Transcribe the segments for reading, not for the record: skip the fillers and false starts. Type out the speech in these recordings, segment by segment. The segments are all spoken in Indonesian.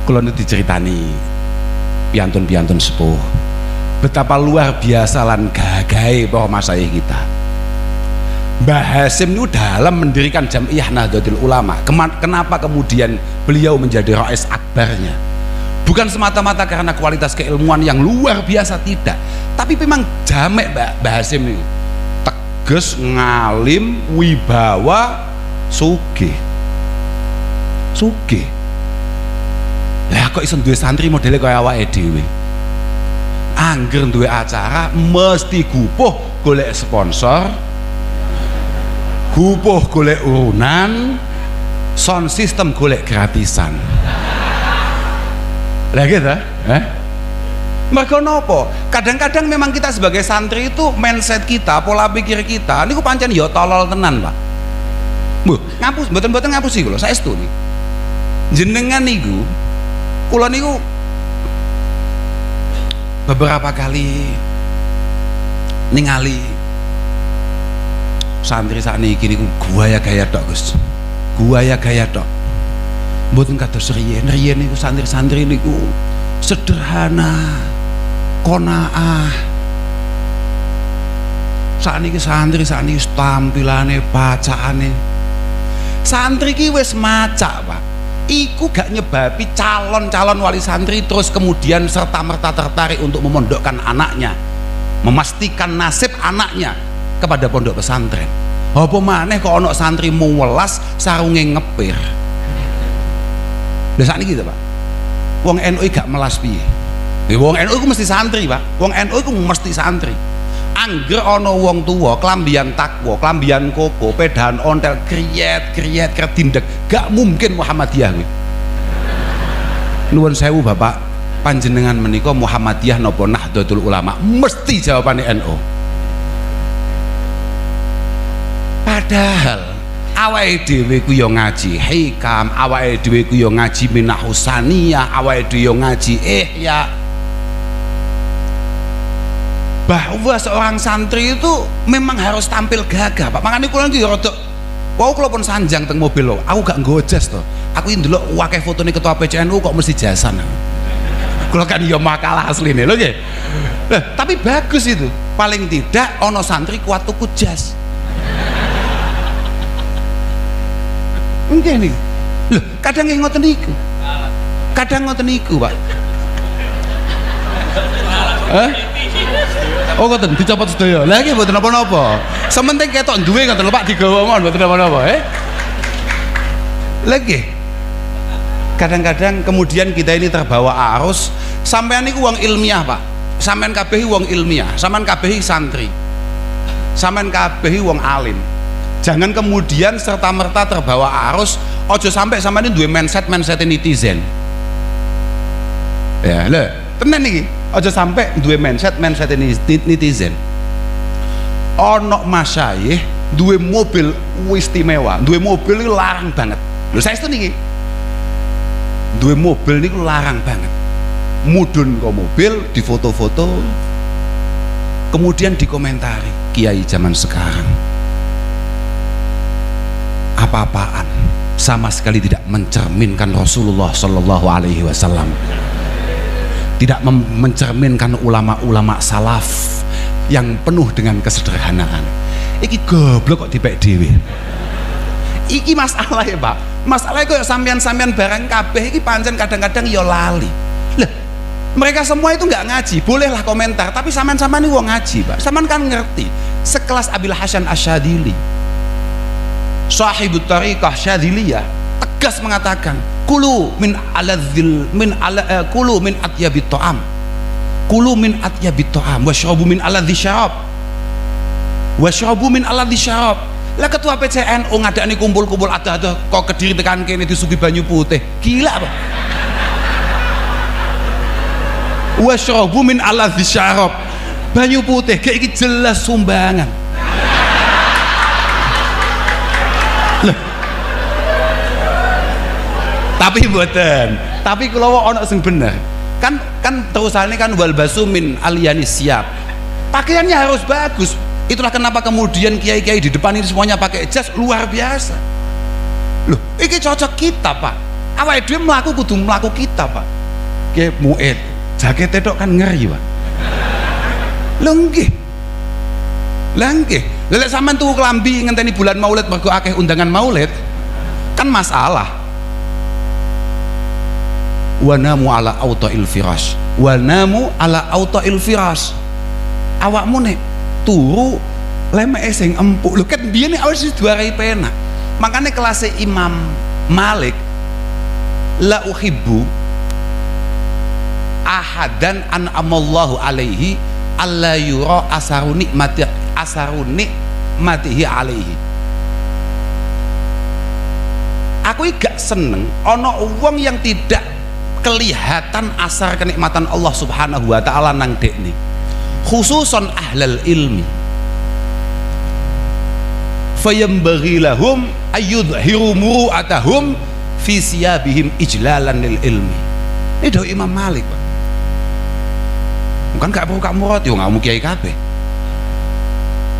Kula niku diceritani piantun-piantun sepuh betapa luar biasa lan gagahe para masyayikh kita. Mbah Hasyim itu dalam mendirikan Jam'iyah Nahdlatul Ulama, kenapa kemudian beliau menjadi rais akbarnya? Bukan semata-mata karena kualitas keilmuan yang luar biasa, tidak, tapi memang jamek Mbah Hasyim itu tegas, ngalim, wibawa, sugih. Lah kok iso duwe santri modele kaya awake dhewe. Angger duwe acara mesti gupuh golek sponsor, gupuh golek urunan, sound system golek gratisan. Lah gitu, Mergo nopo? Kadang-kadang memang kita sebagai santri itu mindset kita, pola pikir kita niku pancen ya tolol tenan, Pak. Mbah, ngapus, mboten ngapusi kula, saestu niki. Jenengan niku, kula niku beberapa kali ningali santri sakniki niku gaya tok, Gus. Gaya tok. Mboten kados riyen niku santri-santri niku sederhana, qanaah. Sakniki santri tampilane, bacaane. Santri ki wis macak, Pak. Iku gak nyebabi calon-calon wali santri terus kemudian serta-merta tertarik untuk memondokkan anaknya, memastikan nasib anaknya kepada pondok pesantren. Apa maneh kok ana santri muwelas sarunge ngepir. Lah sakniki gitu, Pak. Wong NU gak melas piye? Wong NU iku mesti santri, Pak. Wong NU iku mesti santri. Angger ana wong tuwa klambian takwa, klambian koko, pedahan ontel, kriyet ketindek, gak mungkin Muhammadiyah kuwi. Nuwun sewu Bapak, panjenengan menika Muhammadiyah napa Nahdlatul Ulama? Mesti jawabane NU. Padahal awake dhewe ku yo ngaji hikam, awake dhewe ku yo ngaji Minah Husaniyah, awake dhewe yo ngaji Ihya. Bahwa seorang santri itu memang harus tampil gagah, Pak. Makanya kula iki rada wau kula pun sanjang teng mobil lho. Aku gak nggo jas to. Aku iki ndelok akeh fotone ketua PCNU kok mesti jasan. Kula kan ya makalah asline lho nggih. Nah, tapi bagus itu. Paling tidak ana santri kuat tuku jas. Nggih niku. Lho, kadang nggih ngoten niku. Kadang ngoten niku, Pak. Oh ngoten dicopot sedaya. Lah iki mboten napa-napa. Sementing ketok duwe ngoten lho Pak, digawa mawon mboten napa-napa, Lagi kadang-kadang kemudian kita ini terbawa arus. Sampean niku wong ilmiah, Pak. Sampean kabeh wong ilmiah, sampean kabeh santri. Sampean kabeh wong alim. Jangan kemudian serta-merta terbawa arus, ojo sampai sampean ini duwe mindset netizen. Ya, lho, tenan iki. Aja sampai duwe mindset netizen. Ono masyayikh duwe mobil istimewa, duwe mobil itu larang banget. Lho saestu niki. Duwe mobil niku larang banget. Mudhun kok mobil, difoto-foto, kemudian dikomentari, kiai zaman sekarang apa-apaan, sama sekali tidak mencerminkan Rasulullah Shallallahu Alaihi Wasallam, tidak mencerminkan ulama-ulama salaf yang penuh dengan kesederhanaan. Iki goblok kok dipek dhewe. Iki masalah ya, Pak. Masalah kok sampean-sampean barang kabeh iki pancen kadang-kadang ya lali. Lah, mereka semua itu nggak ngaji, bolehlah komentar, tapi sampean-sampean ini wong ngaji, Pak. Sampean kan ngerti. Sekelas Abil Hasan Asyadili, sahibut tariqah Syadiliyah, tegas mengatakan, kulu min atyabit ta'am, kulu min atyabit ta'am washrabu min aladzi syarab, washrabu min aladzi syarab. Lah ketua PCNU ngadani kumpul-kumpul ada kok Kediri tekan kene disugi banyu putih, gila apa? Washrabu min aladzi syarab, banyu putih kayak iki jelas sumbangan. Tapi mboten, tapi kalau ono sing bener kan terusannya kan walbasu min aliyani siap, pakaiannya harus bagus. Itulah kenapa kemudian kiai-kiai di depan ini semuanya pakai jas luar biasa. Loh, ini cocok kita, Pak. awake dhewe mlaku kudu mlaku kita Pak. Ki muid jakete tok kan ngeri Pak. Lho nggih. Lah nggih. Lek sampean tuku klambi ngenteni bulan Maulid mergo akeh undangan Maulid kan masalah. Wa namu ala auta'il firash. Wa namu ala auta'il firash. Awakmu nek turu lemeke sing empuk. Lho ket biyen awake wis duarai penak. Makanya kelasnya Imam Malik, la uhibbu ahadan an'amallahu alaihi alla yura asaru nikmatihi alaihi. Aku gak seneng ana wong yang tidak kelihatan asar kenikmatan Allah Subhanahu wa taala nang dekne, khususon ahlal ilmi. Fayambaghi lahum ayyudhiru muru'atahum fi siyabihim ijlalan lil ilmi. Ini dari Imam Malik Pak. Bukan gak perlu kamu murad, yo ngamu kiai kabeh.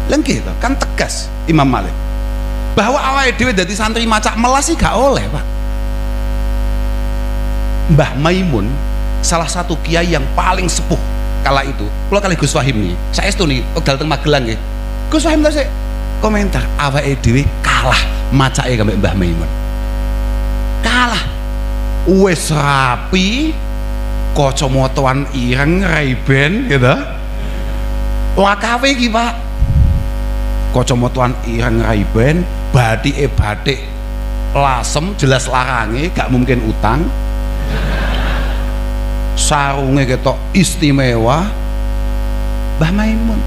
Lengkih kan tegas Imam Malik bahwa awake dhewe dadi santri macak melas sih gak oleh Pak. Mbah Maimun salah satu kiai yang paling sepuh kala itu. Kula kali Gus Wahim nih, saestu nih wekdal teng Magelang nggih. Gus Wahim ta sik komentar awake dhewe kalah macake kambek Mbah Maimun. Kalah. Wis rapi, kacamataan ireng Ray-Ban gitu. Wakawe iki Pak. Kacamataan ireng Ray-Ban, batike batik lasem jelas larange, gak mungkin utang. Sarunge ketok istimewa. Mbah Maimun.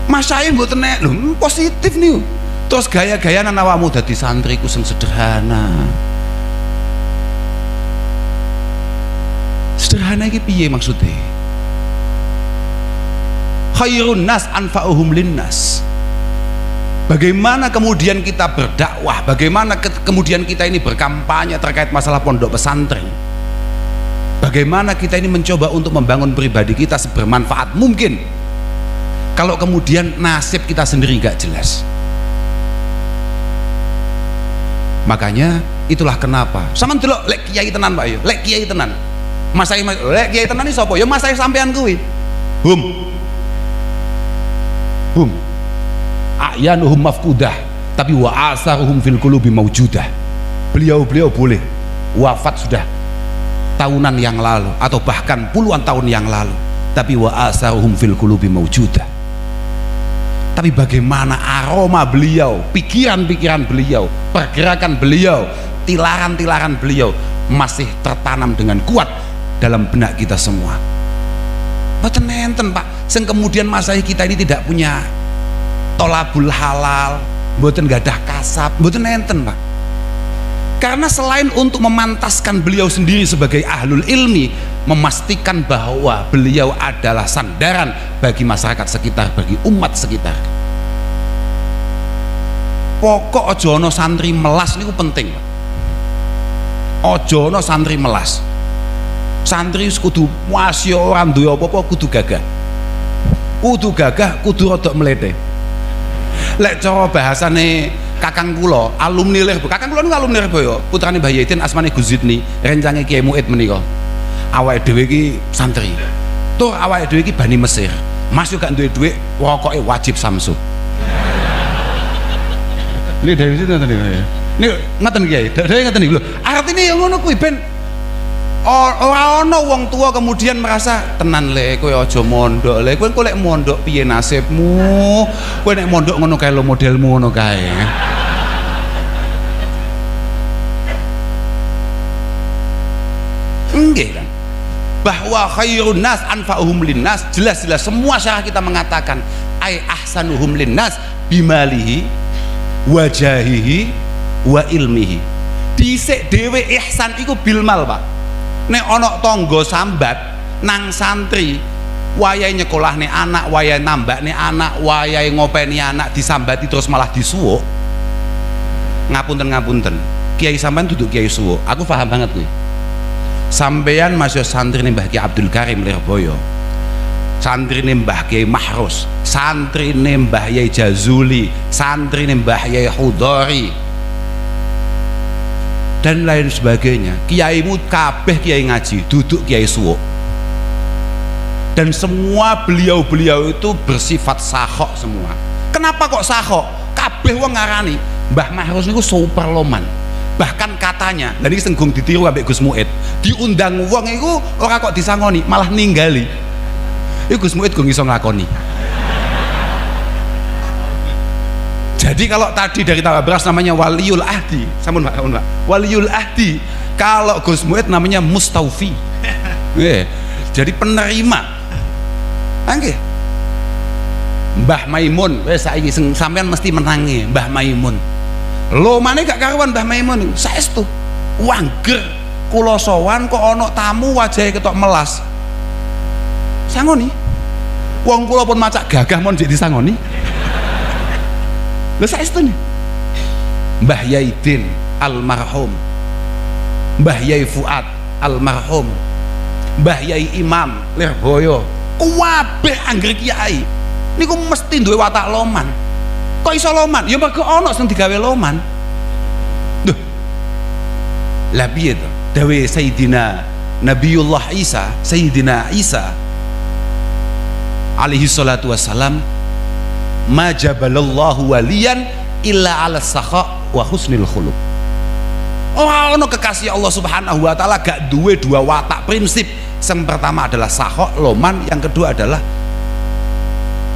Mas saya mboten nek lho positif nih. Terus gaya-gayanan awakmu dadi santriku sing sederhana. Sederhana iki piye maksudnya? Khairun nas anfa'uhum linnas. Bagaimana kemudian kita berdakwah, bagaimana kemudian kita ini berkampanye terkait masalah pondok pesantren. Bagaimana kita ini mencoba untuk membangun pribadi kita sebermanfaat mungkin. Kalau kemudian nasib kita sendiri gak jelas. Makanya itulah kenapa sama delok lek kiai tenan Pak yo, lek kiai tenan. Mas saya lek kiai tenan iki sapa? Ya mas saya sampean kuwi. Hum. A'yanuhum mafkudah, tapi wa asaruhum fil qulubi maujudah. Beliau boleh wafat sudah tahunan yang lalu atau bahkan puluhan tahun yang lalu, tapi wa asaruhum fil qulubi maujudah. Tapi bagaimana aroma beliau, pikiran-pikiran beliau, pergerakan beliau, tilaran-tilaran beliau masih tertanam dengan kuat dalam benak kita semua. Mboten enten Pak, sing kemudian masa kita ini tidak punya tolabul halal, mboten gadah kasab, mboten enten Pak. Karena selain untuk memantaskan beliau sendiri sebagai ahlul ilmi, memastikan bahwa beliau adalah sandaran bagi masyarakat sekitar, bagi umat sekitar. Pokok ojo ono santri melas niku penting. Ojo ono santri melas. Santri kudu wasya ora duwe apa-apa, kudu gagah. Kudu gagah, kudu rodok mlete. Lek cara bahasane kakang kula, alumni Lirboyo. Kakang kula niku alumni Lirboyo, putrane Mbah Yaitin asmane Guzidni, rencange Kiai Muid menika. Awake dhewe iki santri. Tur awake dhewe iki Bani Mesir. Mas yo gak duwe dhuwit, rokoke wajib Samsu. Ini dari situ tadi ya. Ini ngaten Kiai, dhewe ngaten iki lho. Artine yo ngono kuwi ben ora ana wong tua kemudian merasa tenan le kowe aja mondok le, kowe lek mondok piye nasibmu, kowe nek mondok ngono kae lo modelmu ngono kae. Nggih kan, bahwa khairun nas anfa'uhum linnas, jelas-jelas semua syarah kita mengatakan ai ahsanuhum linnas bimalihi wajahihi wa ilmihi. Dhisik dhewe ihsan iku bilmal Pak. Nek ana tangga sambat nang santri wayahe nyekolahne anak, wayahe nambakne anak, wayahe ngopeni anak disambati terus malah disuwuk. Ngapunten Kiai sampean duduk Kiai suwuk, aku paham banget kuwi. Sampeyan masih santrine Mbah Ki Abdul Karim Lirboyo, santrine Mbah Kiai Mahrus, santrine Mbah Yai Jazuli, santrine Mbah Yai Hudori. dan lain sebagainya. Kiaimu kabeh kiai ngaji, duduk kiai suwuk. Dan semua beliau-beliau itu bersifat sakhok semua. Kenapa kok sakhok? Kabeh wong ngarani Mbah Mahrus niku super loman. Bahkan katanya, dan ini senggung ditiru ambek Gus Muid, diundang wong iku ora kok disangoni, malah ninggali. Iku Gus Muid gak iso nglakoni. Jadi kalau tadi dari Tabras namanya waliul ahdi, sampun Pak, waliul ahdi. Kalau Gus Muid namanya mustaufi. Jadi penerima. Nggih. Mbah Maimun, wis saiki sampean mesti menangi Mbah Maimun. Lho mane gak karuan Mbah Maimun saestu. Wangger kula sowan kok ana tamu wajahe ketok melas. Sangoni. Wong kula pun macak gagah mon jek disangoni. Lho saestu nih. Mbah Yaidin almarhum. Mbah Yai Fuad almarhum. Mbah Yai Imam Lirboyo. Kabeh anggere kiai niku mesti duwe watak loman. Kok iso loman? Ya mergo ana sing digawe loman. Duh. Lah piye to? Dawe Sayyidina Nabiullah Isa, Sayyidina Isa alaihi salatu wassalam, ma jabalallahu waliyan illa ala sakha wa husnil khuluq. Ora ana kekasih Allah Subhanahu wa taala gak duwe dua watak prinsip. Yang pertama adalah sakhok, loman, yang kedua adalah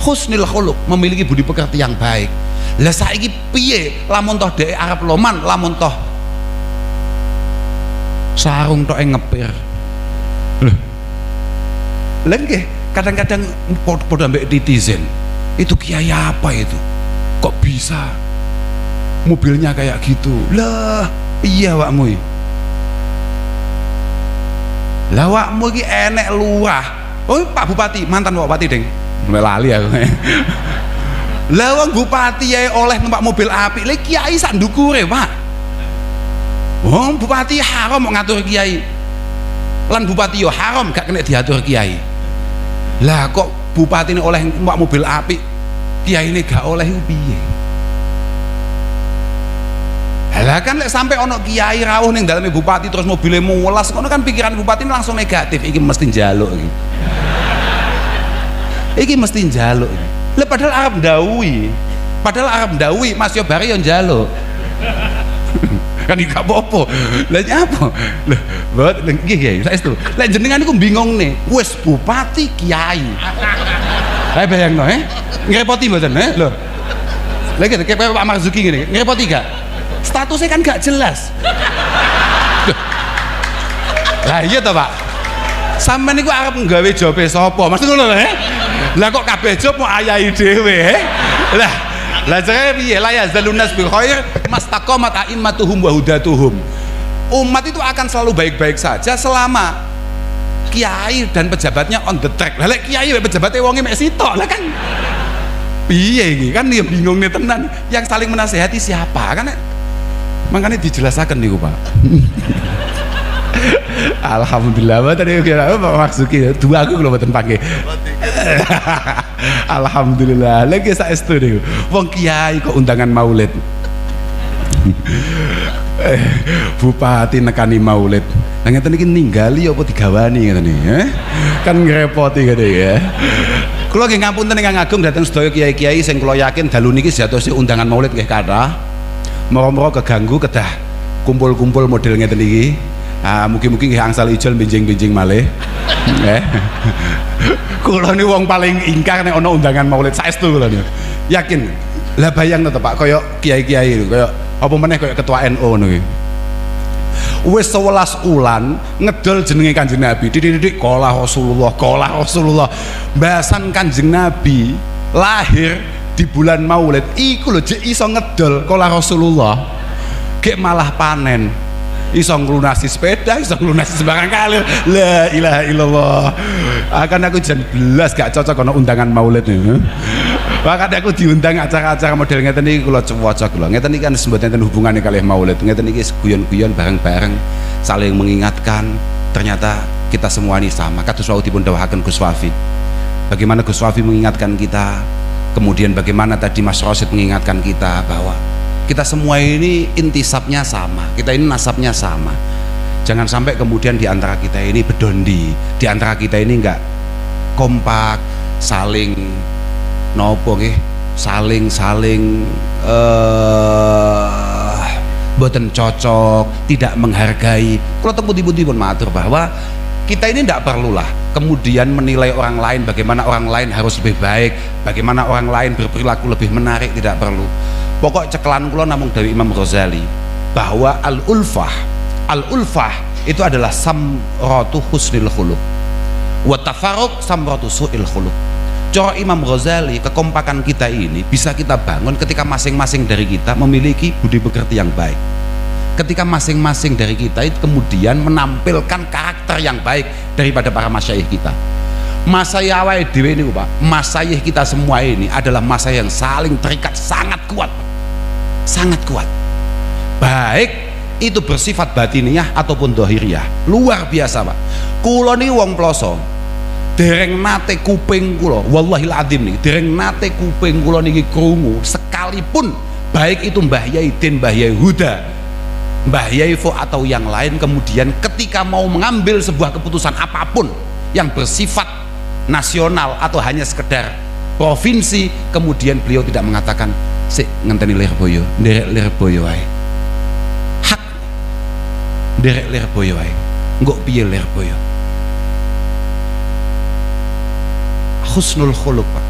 husnil khuluq, memiliki budi pekerti yang baik. Lah saiki piye lamun toh dhek arep loman, lamun toh sarung tok ngepir. Lha nggih kadang-kadang padha ambek netizen. Itu kiai apa itu? Kok bisa mobilnya kayak gitu? Lah iya wakmu. Lah wakmu iki enek lurah. Oh Pak Bupati, mantan Pak Bupati deng. Lali aku. Lah wong bupati ya oleh numpak mobil apik, lha kiai sak ndukure, Pak. Wong bupati haram mau ngatur kiai. Lan bupati yo haram gak kena diatur kiai. Lah kok bupati ini oleh numpak mobil apik, kiai ini gak oleh iku piye? Lah kan lek sampai ono kiai rawuh ning daleme bupati terus mobilnya mulas, ngono kan pikiran bupati langsung negatif, iki mesti njaluk iki. Iki mesti njaluk iki. Lah padahal Arab ndawuhi, Mas Yobari yo njaluk. Kan gak apa-apa. Lah nyapa? Lah buat nggih ya, saestu. Lek jenengan iku bingung nih, wis bupati kiai. Ayo bayangno ngrepoti mboten lho. Lagi kayak Pak Marzuki gini, ngerepoti gak? Statusnya kan gak jelas. Lah iya toh Pak. Sampeyan niku arep nggawe jobe sapa? Maksud ngono lho Lah kok kabeh job mau ayahi dhewe Lah jare piye? La yazalun nas bil khair mastaqamat a'immatuhum wa hudatuhum. Umat itu akan selalu baik-baik saja selama kiai dan pejabatnya on the track. Lah lek kiai pejabatnya wonge mek sitok lah kan. Piye iki kan ya bingung nih tenan. Yang saling menasehati siapa kan? Makanya dijelaskan niku Pak. Alhamdulillah tadi kira Pak Marzuki dua aku kalau mboten panggih. Alhamdulillah lagi saestu niku. Wong kiai kok undangan maulid. Bupati nekani maulid. Lah ngeten iki ninggali apa digawani ngeten iki, Kan ngrepoti ngene ya. Kula nggih ngapunten ingkang agung dhateng sedaya kiai-kiai sing kula yakin dalu niki sejatosipun undangan maulid nggih kathah. Moro-moro keganggu kedah kumpul-kumpul model ngeten iki. Mugi-mugi nggih angsal ijol benjing-benjing malih. Kula ni wong paling ingkar nek ana undangan maulid saestu kula niku. Yakin. Lah bayangno to Pak kaya kiai-kiai kaya apa meneh kaya ketua NU ngono iki. Wis 11 ulan ngedol jenenge Kanjeng Nabi. Didik-didik qala Rasulullah. Bahasan Kanjeng Nabi lahir di bulan Maulid iku lho jek iso ngedol qala Rasulullah. Gek malah panen. Iso nglunasi sepeda, iso nglunasi sembarang kalir. La ilaha illallah. Akan aku jan belas gak cocok ana undangan Maulid niku. Bahkan aku diundang acara-acara model ngeten iki kula waca kula. Ngeten iki kan mboten enten hubungane kalih Maulid. Ngeten iki guyon-guyon bareng-bareng saling mengingatkan. Ternyata kita semua ini sama. Kados wau dipun dawuhaken Gus Wafi. Bagaimana Gus Wafi mengingatkan kita, kemudian bagaimana tadi Mas Rosid mengingatkan kita bahwa Kita semua ini intisabnya sama, kita ini nasabnya sama. Jangan sampai kemudian di antara kita ini bedondi, di antara kita ini enggak kompak, saling nopo nggih, saling boten cocok, tidak menghargai. Kalau temputi-temputi pun matur bahwa kita ini tidak perlulah kemudian menilai orang lain, bagaimana orang lain harus lebih baik, bagaimana orang lain berperilaku lebih menarik, tidak perlu. Pokok cekelan kula namung dari Imam Ghazali bahwa al-ulfah itu adalah samratu husnil khuluq wa tafarruq samratu su'il khuluq. Cara Imam Ghazali, kekompakan kita ini bisa kita bangun ketika masing-masing dari kita memiliki budi pekerti yang baik. Ketika masing-masing dari kita itu kemudian menampilkan karakter yang baik daripada para masyayikh kita. Masyayikh awake dhewe niku Pak, masyayikh kita semua ini adalah masyayikh yang saling terikat sangat kuat. Sangat kuat. Baik itu bersifat batiniyah ataupun dohiriyah. Luar biasa Pak. Kula niki wong ploso. Dereng nate kuping kula, wallahil adzim nih, dereng nate kuping kula niki krungu sekalipun baik itu Mbah Yai Din, Mbah Yai Huda, Mbah Yai Fo atau yang lain, kemudian ketika mau mengambil sebuah keputusan apapun yang bersifat nasional atau hanya sekedar provinsi, kemudian beliau tidak mengatakan sik ngenteni Lirboyo, nderek Lirboyo wae. Hak nderek Lirboyo wae. Engko piye Lirboyo? Husnul khuluq Pak.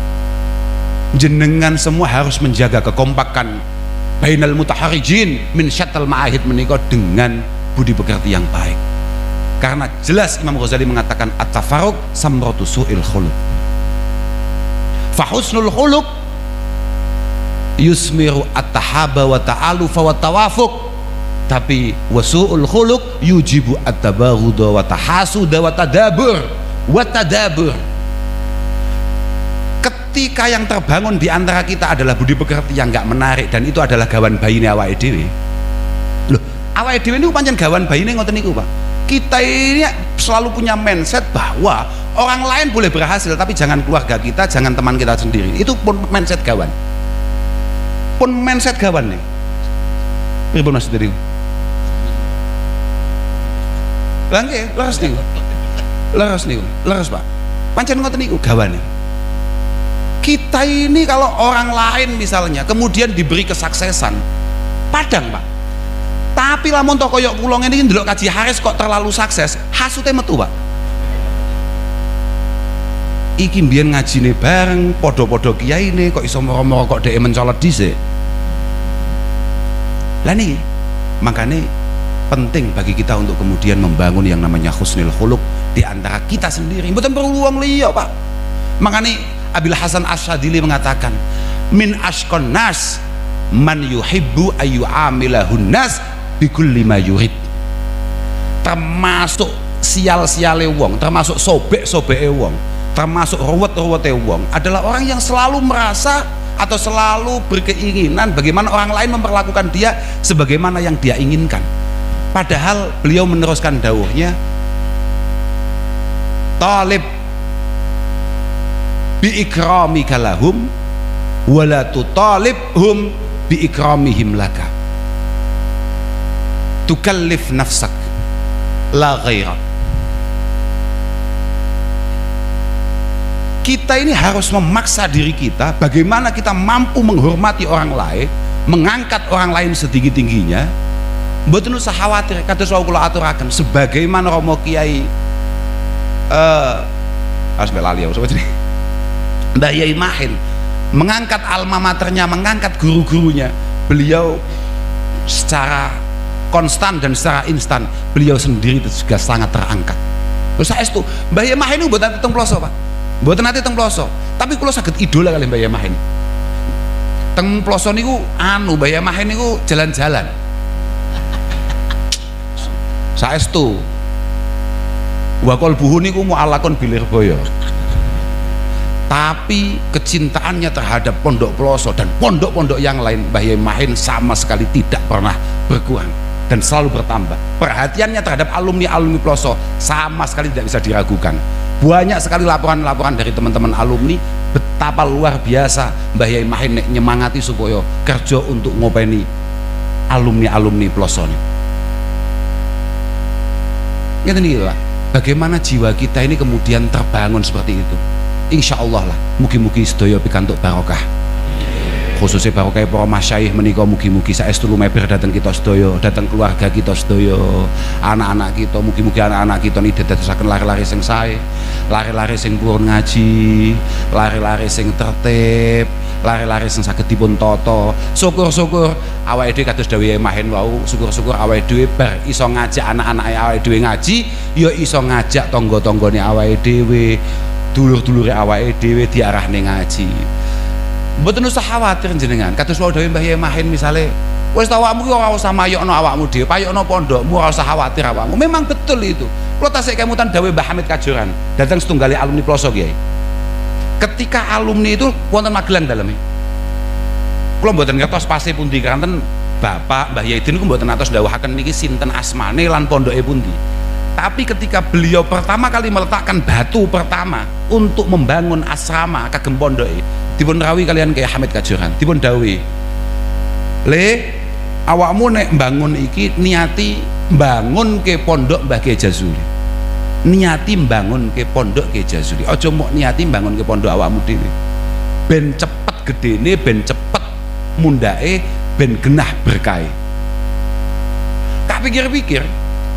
Jenengan semua harus menjaga kekompakan bainal mutaharijin min syattal ma'ahid menika dengan budi pekerti yang baik. Karena jelas Imam Ghazali mengatakan at-tafarruq samratu su'il khuluq. Fa husnul khuluq yusmiru at-tahaba wa ta'alufa wa tawafuq. Tapi wasu'ul khuluq yujibu at-tabaghudha wa tahasuda wa tadabur wa tadabur. Ketika yang terbangun di antara kita adalah budi pekerti yang enggak menarik, dan itu adalah gawan bayine awake dhewe. Loh, awake dhewe niku pancen gawan bayine ngoten niku, Pak. Kita ini selalu punya mindset bahwa orang lain boleh berhasil, tapi jangan keluarga kita, jangan teman kita sendiri. Itu pun mindset gawan. Pun mindset gawan nih. Pripun Mas Diri? Lah nggih, leres niku. Leres Pak. Pancen ngoten niku gawane. Kita ini kalau orang lain misalnya kemudian diberi kesuksesan padang Pak, tapi lamun to koyok kula ngene iki ndelok Kaji Haris kok terlalu sukses, hasute metu Pak. Iki mbiyen ngajine bareng padha-padha kiyaine kok iso moro-moro kok dhek mencolot dhisik. Lah niki makane penting bagi kita untuk kemudian membangun yang namanya husnul khuluq di antara kita sendiri, mboten perlu wong liya Pak. Makane Abil Hasan Asyadili mengatakan min ashqan nas man yuhibbu ayu amilahun nas bikulli ma yurid. Termasuk sial-siale wong, termasuk sobek-sobeke wong, termasuk ruwet-ruwete wong adalah orang yang selalu merasa atau selalu berkeinginan bagaimana orang lain memperlakukan dia sebagaimana yang dia inginkan. Padahal beliau meneruskan dawuhnya, talib bi ikramika lahum wala tutalibhum bi ikramihim laka. Tukallif nafsak la ghairak. Kita ini harus memaksa diri kita bagaimana kita mampu menghormati orang lain, mengangkat orang lain setinggi-tingginya. Mboten usah khawatir, kados kula aturaken sebagaimana Romo Kiai harus belali ya Mbah Yai Mahin mengangkat alma maternya, mengangkat guru-gurunya. Beliau secara konstan dan secara instan beliau sendiri itu juga sangat terangkat. Terus saestu Mbah Yai Mahin itu mboten teng ploso Pak, mboten nate teng ploso, tapi kula saged idola kali Mbah Yai Mahin. Teng ploso niku Mbah Yai Mahin niku jalan-jalan saestu wa qalbuhu niku mu'allaqun bil Lirboyo. Tapi kecintaannya terhadap pondok Ploso dan pondok-pondok yang lain Mbah Yai Mahin sama sekali tidak pernah berkurang dan selalu bertambah. Perhatiannya terhadap alumni-alumni Ploso sama sekali tidak bisa diragukan. Banyak sekali laporan-laporan dari teman-teman alumni betapa luar biasa Mbah Yai Mahin nyemangati supaya kerja untuk ngopeni alumni Ploso nih. Ngeten iki Pak, bagaimana jiwa kita ini kemudian terbangun seperti itu. Insya Allah lah, mugi-mugi sedaya pikantuk barokah, khususnya barokah para masyayikh menika, mugi-mugi saestu lumeber datang kita sedaya, datang keluarga kita sedaya, anak-anak kita, mugi-mugi anak-anak kita niki dadosaken lari-lari sing sae, lari-lari sing purun ngaji, lari-lari sing tertib, lari-lari sing saged dipun tata. Syukur-syukur awake dhewe kados dawuhe Mahen wau, syukur-syukur awake dhewe bar iso ngajak anak-anake awake dhewe ngaji, ya iso ngajak tangga-tanggane awake dhewe, dulur-dulure awake dhewe diarahne ngaji. Mboten usah khawatir jenengan. Kados wau dawuhe Mbah Yai Mahen misale, wis awakmu ki ora usah mayokno awakmu dhewe, payokno pondokmu, ora usah khawatir awakmu. Memang betul itu. Kula tasik kemutan dawuhe Mbah Hamid Kajoran, datang setunggali alumni Ploso Kiai. Ketika alumni itu wonten magelang daleme. Kula mboten ngertos pase pundi kanten Bapak Mbah Yaidin niku mboten atos dawuhaken niki sinten asmane lan pondoke pundi. Tapi ketika beliau pertama kali meletakkan batu pertama untuk membangun asrama kagem pondoke, dipun rawuhi kalian Kiai Hamid Kajoran, dipun dawuhi, "Le, awakmu nek mbangun iki niati mbangun ke pondok Mbah Kiai Jazuli. Niati mbangun ke pondok Kiai Jazuli. Aja mok niati mbangun ke pondok awakmu dhewe. Ben cepet gedene, ben cepet mundake, ben genah berkahe." Tak pikir-pikir,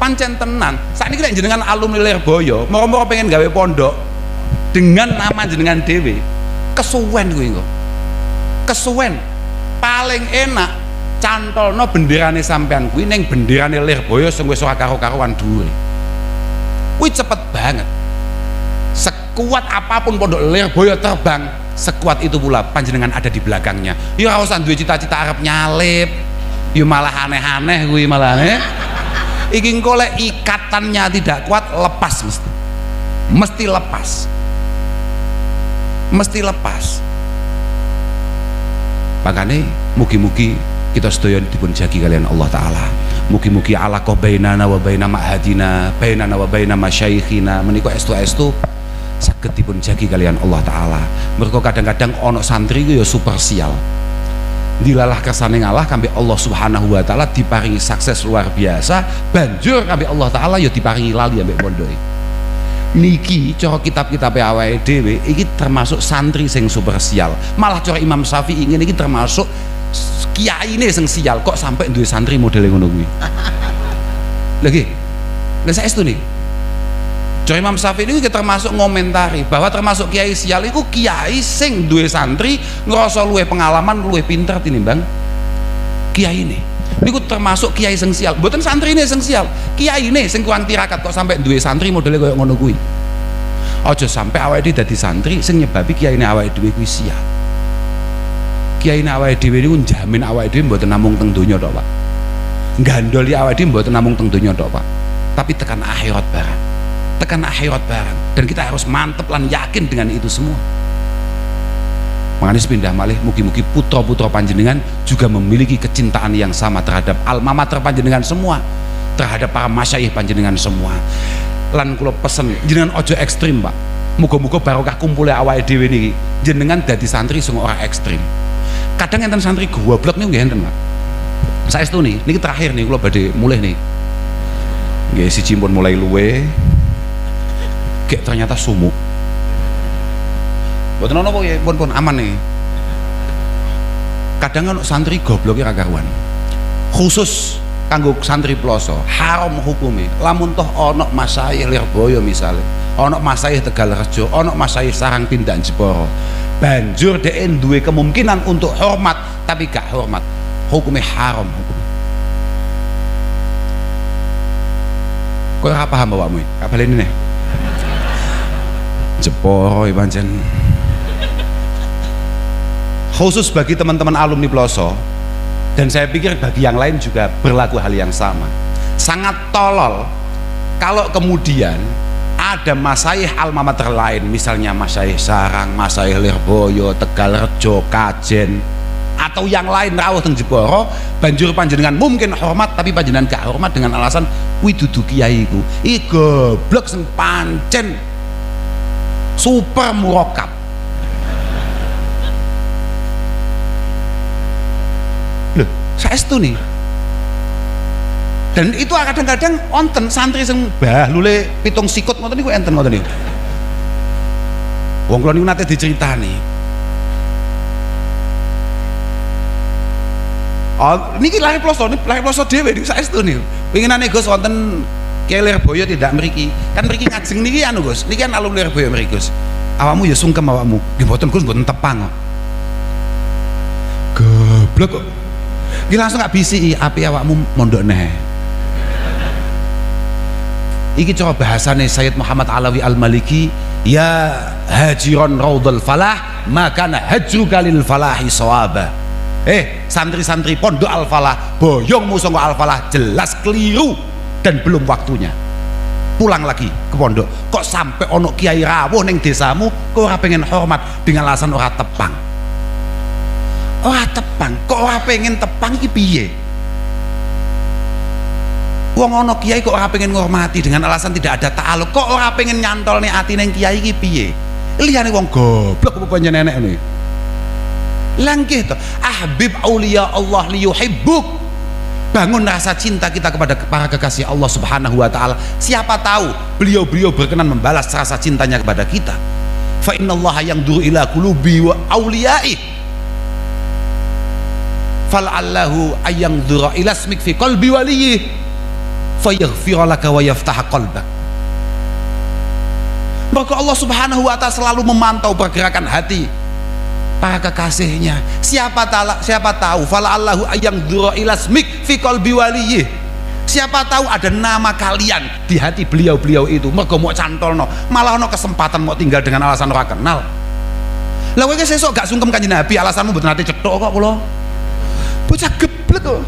pancen tenan. Sakniki nek jenengan alumni Lirboyo, moro-moro pengen gawe pondok dengan nama jenengan dhewe, kesuwen kuwi engko. Kesuwen. Paling enak cantolno benderane sampean kuwi ning benderane Lirboyo sing wis ora karo-karuan dhuwure. Kuwi cepet banget. Sekuat apapun pondok Lirboyo terbang, sekuat itu pula panjenengan ada di belakangnya. Ya ora usah duwe cita-cita arep nyalip, ya malah aneh-aneh kuwi malah. Iki engko lek ikatannya tidak kuat, lepas mesti lepas, mesti lepas. Makanya mugi-mugi kita sedaya dipun jagi kalian Allah Ta'ala. Mugi-mugi alaqah bainana wa baina ma'hadina, bainana wa baina masyayikhina menika estu-estu saged dipun jagi kalian Allah Ta'ala. Mergo kadang-kadang ono santri ku ya super sial, dilalah kersane ngalah kambe Allah Subhanahu wa Ta'ala diparingi sukses luar biasa, banjur kambe Allah Ta'ala ya diparingi lali ambek pondoke. Niki cara kitab-kitab awake dhewe iki termasuk santri sing super sial. Malah cara Imam Syafi'i ngene iki termasuk kiyaine sing sial, kok sampai duwe santri modele ngono kuwi. Lagi lha saestu nih cara Imam Syafi'i ini termasuk ngomentari bahwa termasuk kiai sial itu kiai sing duwe santri ngerasa luwih pengalaman, luwih pinter tinimbang kiai ini. Niku termasuk kiai sing sial, mboten santri ini sing sial, kiai ini sing kurang tirakat kok sampai duwe santri modele koyo ngono kuwi. Aja sampai awake dhewe dadi santri sing nyebabi kiai ini awake dhewe kuwi sial. Kiai ini awake dhewe niku njamin awake dhewe mboten namung teng donya tok, Pak. Gandoli awake dhewe mboten namung teng donya tok, Pak. Tapi tekan akhirat barang. Tekan akhirat barang, dan kita harus mantep lan yakin dengan itu semua. Makanya sepindah malih mugi-mugi putra-putra panjenengan juga memiliki kecintaan yang sama terhadap alma mater panjenengan semua, terhadap para masyayikh panjenengan semua. Lan kula pesen jenengan ojo ekstrim, Pak. Muga-muga barokah kumpule awake dhewe niki jenengan dadi santri sing ora ekstrim. Kadang enten santri goblok niku nggih enten, Pak. Saestu niki terakhir nih kula badhe mulih nih. Nggih siji pun mulai luwe kayak ternyata sumuk. Mboten ana apa ya, pun aman nih. Kadang kan santri gobloknya karuan. Khusus kanggo santri Ploso, haram hukume. Lamun toh ana masyayikh Lirboyo misale, ana masyayikh Tegalrejo, ana masyayikh Sarang Tindak Jepara, banjur dhek duwe kemungkinan untuk hormat tapi gak hormat, hukume haram hukume. Kowe ora paham awakmu? Kabalene nih. Jeporo pancen. Khusus bagi teman-teman alumni Ploso, dan saya pikir bagi yang lain juga berlaku hal yang sama. Sangat tolol kalau kemudian ada masyayikh alma mater lain, misalnya masyayikh Sarang, masyayikh Lirboyo, Tegalrejo, Kajen, atau yang lain rawuh teng Jepara, banjur panjenengan mungkin hormat tapi panjenengan gak hormat dengan alasan kuwi dudu kiai iku. Iki goblok sing pancen super murakab. Loh, saestu nih. Dan itu kadang-kadang onten santri sing bahlule 7 sikut ngoten niku enten ngoten niku. Wong kula niku nate diceritani. Oh, niki lahir ploso dhewe niku saestu niku. Winginane Gus wonten Kyai Lirboyo tidak mriki. Kan mriki ngajeng niki anu Gus, niki kan alun Lirboyo mriki Gus. Awakmu ya sungkem awakmu. Nggih mboten Gus, mboten tepang kok. Goblok kok. Iki langsung gak bisiki api awakmu mondok neh. Iki cara bahasane Sayyid Muhammad Alawi Al-Maliki, ya hajiron raudhal falah maka hajruka lil falahi sawaba. Santri-santri pondok Al-Falah, boyongmu sangka Al-Falah jelas keliru dan belum waktunya. Pulang lagi ke pondok. Kok sampai ono kiai rawuh ning desamu kok ora pengen hormat dengan alasan ora tepang. Ora tepang, kok ora pengen tepang iki piye? Wong ono kiai kok ora pengen ngormati dengan alasan tidak ada ta'aluk. Kok ora pengen nyantolne atine kiai iki piye? Liyane wong goblok apa panjenengan ngene. Langkih to, ahbib aulia Allah liyuhibbuk. Bangun rasa cinta kita kepada para kekasih Allah Subhanahu wa taala. Siapa tahu beliau-beliau berkenan membalas rasa cintanya kepada kita. Fa innallaha yanzuru ila qulubi wa auliyai. Fal'allahu ayanzura ila ismik fi qalbi waliyyi fayaghfir laka wa yaftah qalbak. Maka Allah Subhanahu wa taala selalu memantau pergerakan hati para kekasihnya. Siapa tahu fala'allahu ayanzura ila ismik fi qalbi waliyyi. Siapa tahu ada nama kalian di hati beliau-beliau itu. Mergo mau cantolno, malah ono kesempatan mau tinggal dengan alasan ora kenal. Lah kowe sesuk gak sungkem Kanjeng Nabi, alasanmu mboten nate cethuk kok kula. Bocah geblek kok.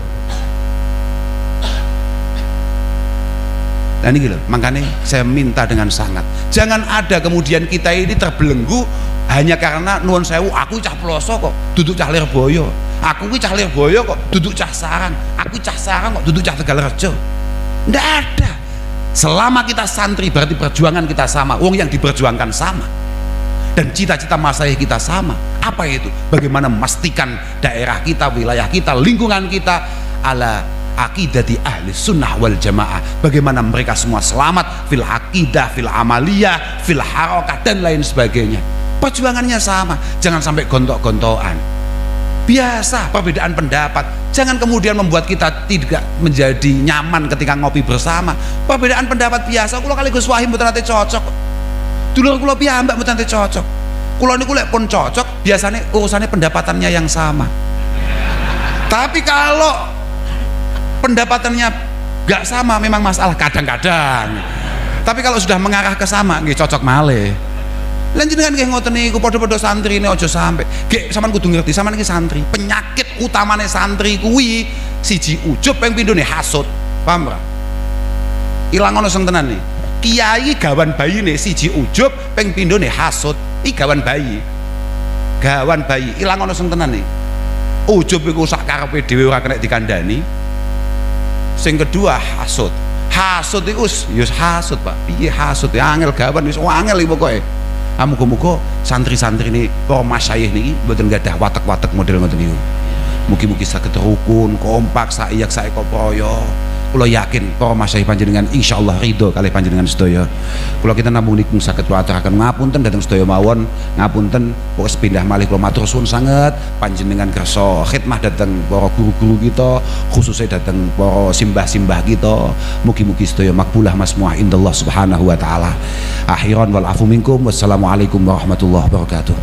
Nah ini loh, makanya saya minta dengan sangat, jangan ada kemudian kita ini terbelenggu hanya karena nuwun sewu aku cah Ploso kok duduk cah Lirboyo, aku cah Lirboyo kok duduk cah Sarang, aku cah Sarang kok duduk cah Tegalrejo. Ndak ada. Selama kita santri berarti perjuangan kita sama, wong yang diperjuangkan sama, dan cita-cita masyayikh kita sama. Apa itu? Bagaimana memastikan daerah kita, wilayah kita, lingkungan kita ala akidati ahli sunnah wal jamaah. Bagaimana mereka semua selamat fil akidah, fil amaliyah, fil harokat dan lain sebagainya. Perjuangannya sama. Jangan sampai gontok-gontokan. Biasa perbedaan pendapat, jangan kemudian membuat kita tidak menjadi nyaman ketika ngopi bersama. Perbedaan pendapat biasa. Kula kali Gus Wahim mboten nate cocok. Dulur kula piyambak mboten nate cocok. Kula niku lek pun cocok, biasanya urusannya pendapatannya yang sama. Tapi kalau pendapatannya gak sama memang masalah kadang-kadang. Tapi kalau sudah mengarah ke sama nggih cocok malih. Lan jenengan nggih ngoten niku padha-padha santri ini aja sampe. Nggih sampean kudu ngerti sampean iki santri. Penyakit utamane santri kuwi siji ujub ping pindhone hasud. Paham ora? Ilang ono sing tenan nih. Kiai gawan bayine siji ujub ping pindhone hasud. Iki gawan bayi. Gawan bayi ilang ono sing tenan nih. Ujub iku sak karepe dhewe ora kena dikandani. Sing kedua hasud. Hasud iku ya hasud Pak. Piye hasud ya angel gawan wis angel iki pokoke. Muga-muga santri-santri ini para masyayikh niki mboten gadah watek-watek model ngoten niku. Mugi-mugi saged rukun, kompak, saiyak saeka praya. Kula yakin para masyayikh panjenengan insyaallah ridho kalih panjenengan sedaya. Kula kita namung niku saged kula aturaken ngapunten dhateng sedaya mawon, ngapunten pokoke sepindah malih kula matur suwun sanget panjenengan kersa khidmah dhateng para guru-guru kita, khususnya dhateng para simbah-simbah kita. Mugi-mugi sedaya makbulah masmuah indallah subhanahu wa taala. Akhiran wal afu minkum. Wassalamualaikum warahmatullahi wabarakatuh.